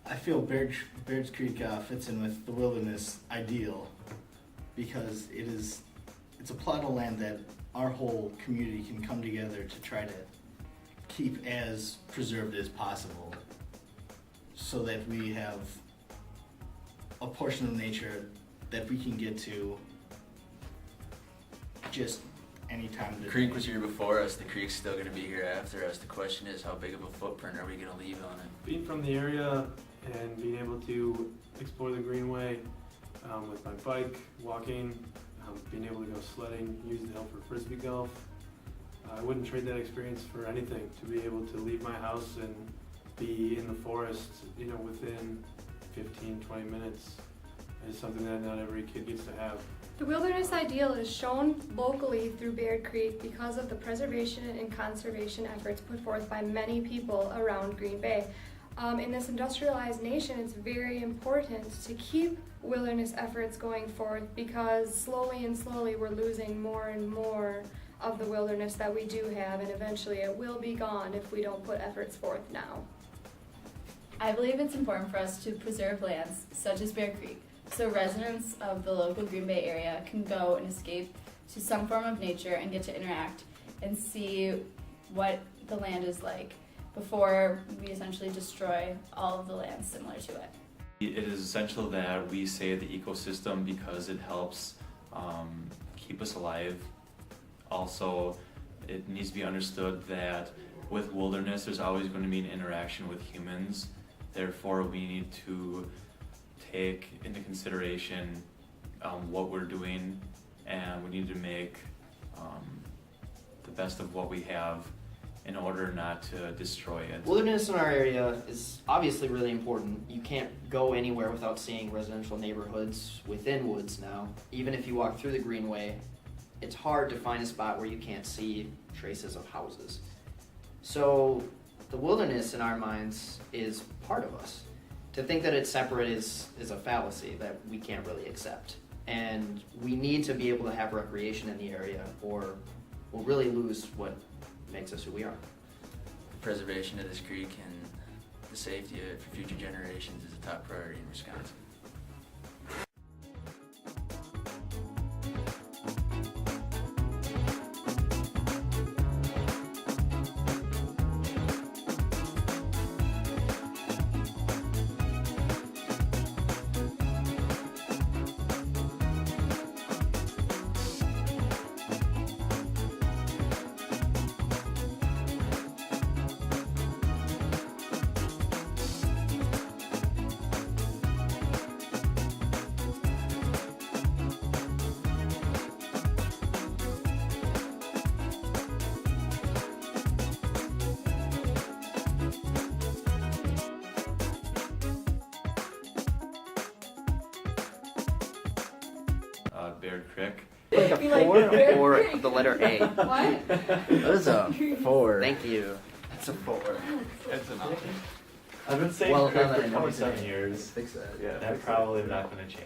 I feel Baird's Creek fits in with the wilderness ideal because it's a plot of land that our whole community can come together to try to keep as preserved as possible so that we have a portion of nature that we can get to just any time of the The creek day. was here before us, the creek's still going to be here after us. The question is, how big of a footprint are we going to leave on it? Being from the area and being able to explore the Greenway with my bike, walking, being able to go sledding, use the hill for frisbee golf, I wouldn't trade that experience for anything. To be able to leave my house and be in the forest, within 15-20 minutes is something that not every kid gets to have. The wilderness ideal is shown locally through Baird Creek because of the preservation and conservation efforts put forth by many people around Green Bay. In this industrialized nation, it's very important to keep wilderness efforts going forth because slowly and slowly we're losing more and more of the wilderness that we do have, and eventually it will be gone if we don't put efforts forth now. I believe it's important for us to preserve lands such as Baird Creek so residents of the local Green Bay area can go and escape to some form of nature and get to interact and see what the land is like before we essentially destroy all of the land similar to it. It is essential that we save the ecosystem because it helps keep us alive. Also, it needs to be understood that with wilderness there's always going to be an interaction with humans. Therefore, we need to take into consideration what we're doing, and we need to make the best of what we have in order not to destroy it. Wilderness in our area is obviously really important. You can't go anywhere without seeing residential neighborhoods within woods now. Even if you walk through the Greenway, it's hard to find a spot where you can't see traces of houses. So the wilderness in our minds is part of us. To think that it's separate is a fallacy that we can't really accept. And we need to be able to have recreation in the area or we'll really lose what makes us who we are. The preservation of this creek and the safety of it for future generations is a top priority in Wisconsin. Baird Creek. Like a 4 or the letter A? What? That is a 4. Thank you. That's a 4. It's an option. I've been saying Well, Creek now that for I know 27 today. years. Fix that. Yeah, that's probably not going to change.